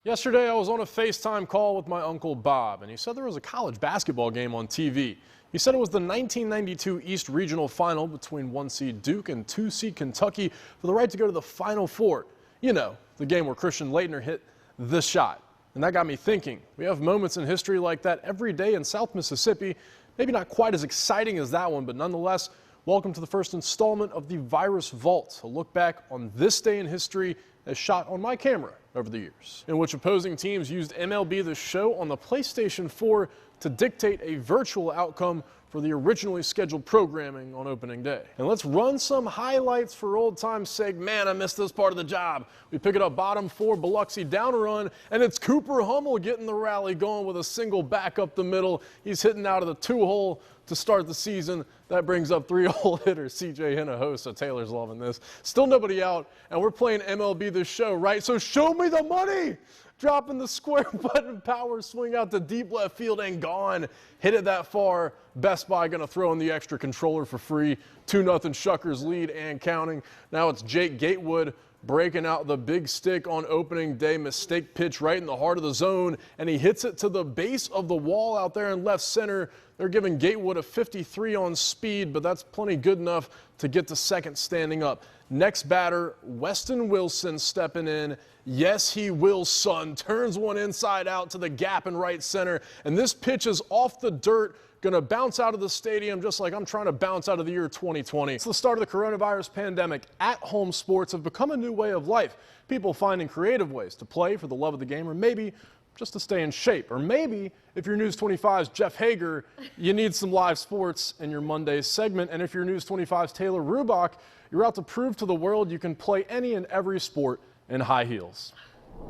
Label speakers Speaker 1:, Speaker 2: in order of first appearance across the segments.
Speaker 1: Yesterday, I was on a FaceTime call with my Uncle Bob, and he said there was a college basketball game on TV. He said it was the 1992 East Regional Final between 1 seed Duke and 2 seed Kentucky for the right to go to the Final Four. You know, the game where Christian Laettner hit the shot. And that got me thinking. We have moments in history like that every day in South Mississippi. Maybe not quite as exciting as that one, but nonetheless, welcome to the first installment of the Virus Vault, a look back on this day in history as shot on my camera over the years, in which opposing teams used MLB The Show on the PlayStation 4 to dictate a virtual outcome for the originally scheduled programming on opening day. And let's run some highlights for old time's sake. Man, I missed this part of the job. We pick it up bottom four, Biloxi down a run, and it's Cooper Hummel getting the rally going with a single back up the middle. He's hitting out of the 2-hole to start the season. That brings up 3-hole hitter CJ Hinojosa. Taylor's loving this. Still nobody out, and we're playing MLB The Show, right? So show me the money! Dropping the square button power swing out to deep left field and gone. Hit it that far. Best Buy going to throw in the extra controller for free. 2-0 Shuckers lead and counting. Now it's Jake Gatewood breaking out the big stick on opening day. Mistake pitch right in the heart of the zone, and he hits it to the base of the wall out there in left center. They're giving Gatewood a 53 on speed, but that's plenty good enough to get to second standing up. Next batter, Weston Wilson stepping in. Yes, he will, son. Turns one inside out to the gap in right center, and this pitch is off the dirt, going to bounce out of the stadium just like I'm trying to bounce out of the year 2020. It's the start of the coronavirus pandemic. At-home sports have become a new way of life. People finding creative ways to play for the love of the game, or maybe just to stay in shape. Or maybe, if you're News 25's Jeff Haeger, you need some live sports in your Monday segment. And if you're News 25's Taylor Rubach, you're out to prove to the world you can play any and every sport in high heels.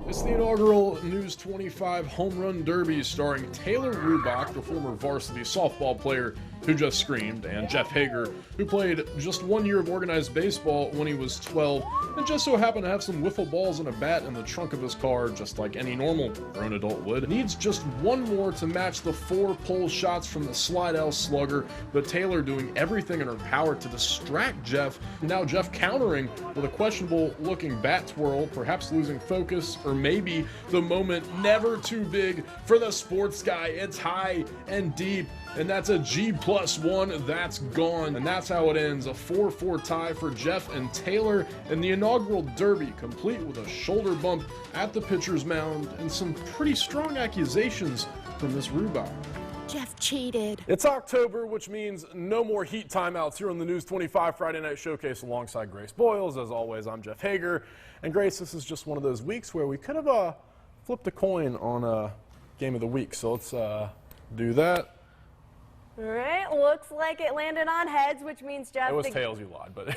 Speaker 1: It's the inaugural News 25 Home Run Derby starring Taylor Rubach, the former varsity softball player who just screamed, and Jeff Haeger, who played just 1 year of organized baseball when he was 12 and just so happened to have some wiffle balls and a bat in the trunk of his car, just like any normal grown adult would. Needs just one more to match the 4 pull shots from the Slidell Slugger, but Taylor doing everything in her power to distract Jeff. Now Jeff countering with a questionable looking bat twirl, perhaps losing focus, or maybe the moment never too big for the sports guy. It's high and deep, and that's a G+1 that's gone. And that's how it ends, a 4-4 tie for Jeff and Taylor in the inaugural derby, complete with a shoulder bump at the pitcher's mound and some pretty strong accusations from Miss Rubach.
Speaker 2: Jeff cheated.
Speaker 1: It's October, which means no more heat timeouts here on the News 25 Friday Night Showcase alongside Grace Boyles. As always, I'm Jeff Haeger. And Grace, this is just one of those weeks where we could have flipped a coin on a game of the week. So let's do that.
Speaker 2: All right, looks like it landed on heads, which means Jeff.
Speaker 1: It was tails, you lied, but.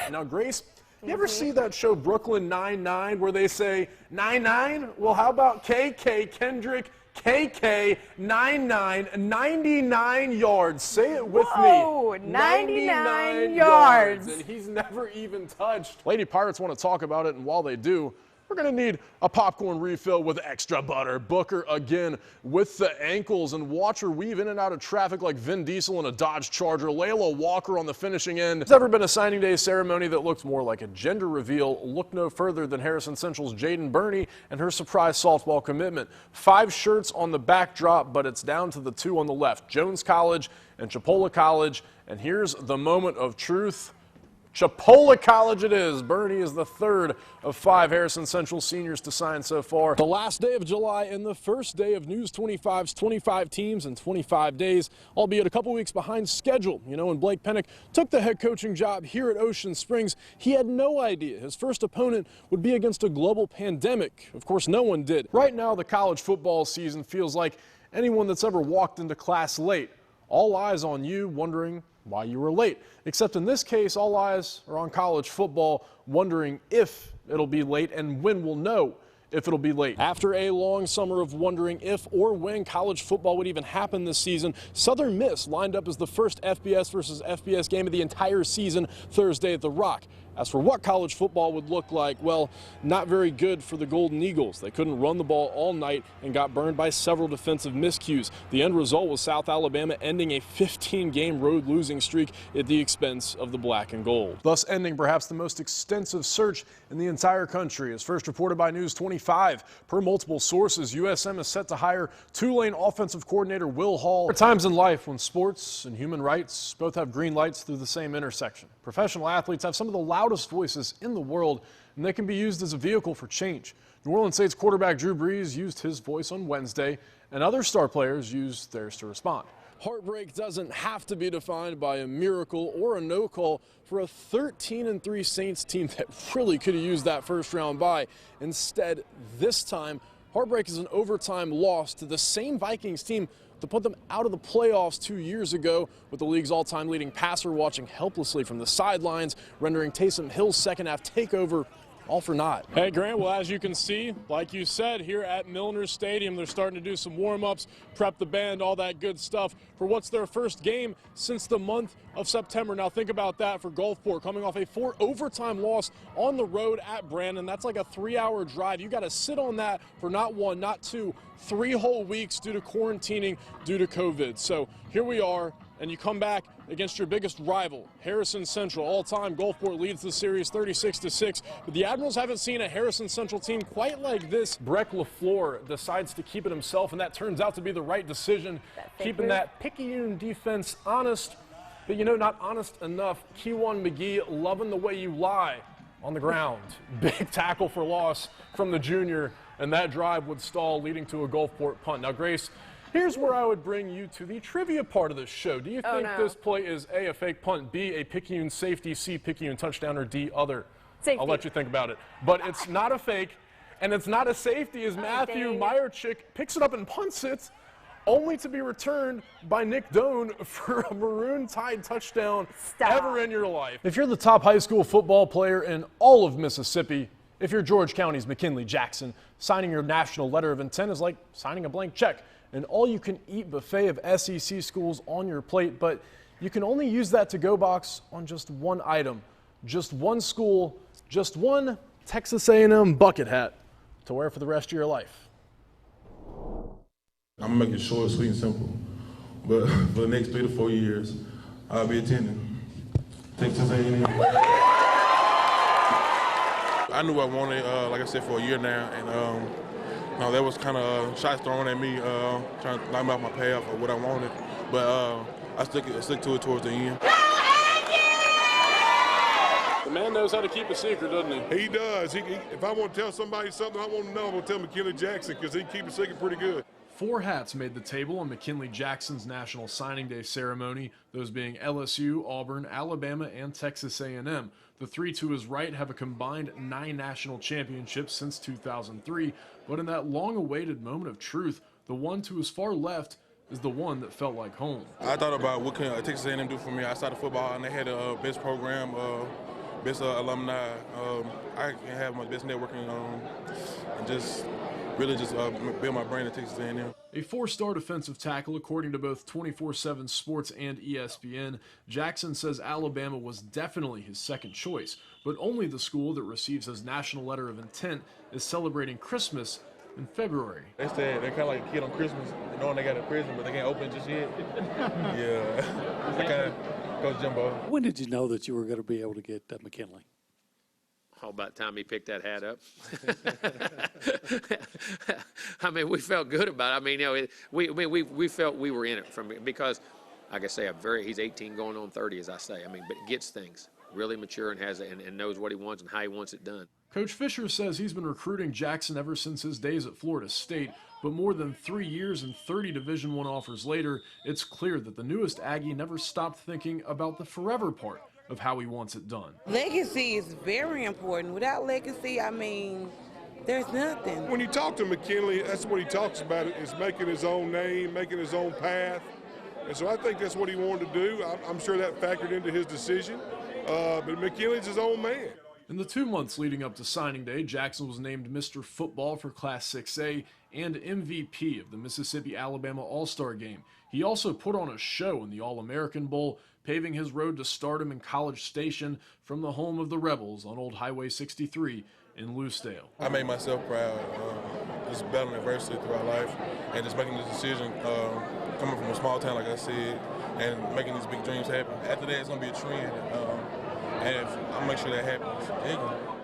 Speaker 1: Now, Grace, you ever see that show Brooklyn Nine-Nine where they say 9-9? Well, how about KK Kendrick? KK 99, 99 yards. Say it with me.
Speaker 2: 99 yards.
Speaker 1: And he's never even touched. Lady Pirates want to talk about it, and while they do, we're going to need a popcorn refill with extra butter. Booker again with the ankles, and watch her weave in and out of traffic like Vin Diesel in a Dodge Charger. Layla Walker on the finishing end. There's ever been a signing day ceremony that looked more like a gender reveal. Look no further than Harrison Central's Jaden Burney and her surprise softball commitment. 5 shirts on the backdrop, but it's down to the 2 on the left. Jones College and Chipola College. And here's the moment of truth. Chipola College it is. Burney is the 3rd of 5 Harrison Central seniors to sign so far. The last day of July and the first day of News 25's 25 teams in 25 days, albeit a couple weeks behind schedule. You know, when Blake Pennick took the head coaching job here at Ocean Springs, he had no idea his first opponent would be against a global pandemic. Of course, no one did. Right now, the college football season feels like anyone that's ever walked into class late. All eyes on you, wondering why you were late. Except in this case, all eyes are on college football, wondering if it'll be late and when we'll know if it'll be late. After a long summer of wondering if or when college football would even happen this season, Southern Miss lined up as the first FBS versus FBS game of the entire season Thursday at the Rock. As for what college football would look like, well, not very good for the Golden Eagles. They couldn't run the ball all night and got burned by several defensive miscues. The end result was South Alabama ending a 15-game road losing streak at the expense of the black and gold, thus ending perhaps the most extensive search in the entire country. As first reported by News 25, per multiple sources, USM is set to hire Tulane offensive coordinator Will Hall. There are times in life when sports and human rights both have green lights through the same intersection. Professional athletes have some of the loudest voices in the world, and they can be used as a vehicle for change. New Orleans Saints quarterback Drew Brees used his voice on Wednesday, and other star players used theirs to respond. Heartbreak doesn't have to be defined by a miracle or a no call for a 13-3 Saints team that really could have used that first-round bye. Instead, this time, heartbreak is an overtime loss to the same Vikings team to put them out of the playoffs 2 years ago, with the league's all-time leading passer watching helplessly from the sidelines, rendering Taysom Hill's second-half takeover all for naught. Hey, Grant, well, as you can see, like you said, here at Milner Stadium, they're starting to do some warm-ups, prep the band, all that good stuff for what's their first game since the month of September. Now, think about that for Gulfport, coming off a 4 overtime loss on the road at Brandon. That's like a 3-hour drive. You got to sit on that for not 1, not 2, 3 whole weeks due to quarantining, due to COVID. So here we are, and you come back against your biggest rival, Harrison Central. All-time, Gulfport leads the series 36-6, but the Admirals haven't seen a Harrison Central team quite like this. Breck LaFleur decides to keep it himself, and that turns out to be the right decision, keeping that Picayune defense honest, but not honest enough. Keywan McGee loving the way you lie on the ground. Big tackle for loss from the junior, and that drive would stall, leading to a Gulfport punt. Now, Grace, here's where I would bring you to the trivia part of this show. Do you think this play is A, a fake punt, B, a Picayune safety, C, Picayune touchdown, or D, other?
Speaker 2: Safety.
Speaker 1: I'll let you think about it. But it's not a fake, and it's not a safety, as Matthew Meyerchick picks it up and punts it, only to be returned by Nick Doan for a Maroon Tide touchdown ever in your life. If you're the top high school football player in all of Mississippi, if you're George County's McKinley Jackson, signing your national letter of intent is like signing a blank check. An all-you-can-eat buffet of SEC schools on your plate, but you can only use that to-go box on just one item, just one school, just one Texas A&M bucket hat to wear for the rest of your life.
Speaker 3: I'm gonna make it short, sweet, and simple. But for the next 3 to 4 years, I'll be attending Texas A&M. I knew I wanted, like I said, for a year now, and no, that was kind of shots thrown at me, trying to knock me off my path or what I wanted. But I stuck to it towards the end.
Speaker 1: The man knows how to keep a secret, doesn't he?
Speaker 4: He does. If I want to tell somebody something I want to know, I'm going to tell McKinley Jackson, because he can keep a secret pretty good.
Speaker 1: 4 hats made the table on McKinley Jackson's National Signing Day ceremony, those being LSU, Auburn, Alabama, and Texas A&M. The 3 to his right have a combined 9 national championships since 2003, but in that long-awaited moment of truth, the one to his far left is the one that felt like home.
Speaker 3: I thought about what can Texas A&M do for me. I started football, and they had a best program, best alumni. I can have my best networking, and just really build my brain at Texas A&M.
Speaker 1: A 4-star defensive tackle, according to both 24/7 Sports and ESPN. Jackson says Alabama was definitely his second choice, but only the school that receives his national letter of intent is celebrating Christmas in February.
Speaker 3: They said they're kind of like a kid on Christmas, knowing they got a present, but they can't open it just yet. Yeah, I kind of Coach Jimbo.
Speaker 5: When did you know that you were going to be able to get McKinley?
Speaker 6: Oh, about the time he picked that hat up. I mean, we felt good about it. I mean, we felt we were in it because, like I say, he's 18 going on 30, as I say. I mean, but gets things really mature and and knows what he wants and how he wants it done.
Speaker 1: Coach Fisher says he's been recruiting Jackson ever since his days at Florida State, but more than 3 years and 30 Division I offers later, it's clear that the newest Aggie never stopped thinking about the forever part of how he wants it done.
Speaker 7: Legacy is very important. Without legacy, I mean, there's nothing.
Speaker 4: When you talk to McKinley, that's what he talks about, is making his own name, making his own path. And so I think that's what he wanted to do. I'm sure that factored into his decision. But McKinley's his own man.
Speaker 1: In the 2 months leading up to signing day, Jackson was named Mr. Football for Class 6A and MVP of the Mississippi-Alabama All-Star Game. He also put on a show in the All-American Bowl, paving his road to stardom in College Station from the home of the Rebels on Old Highway 63 in Lucedale.
Speaker 3: I made myself proud, just battling adversity throughout life and just making this decision, coming from a small town, like I said, and making these big dreams happen. After that, it's going to be a trend, and I'll make sure that happens.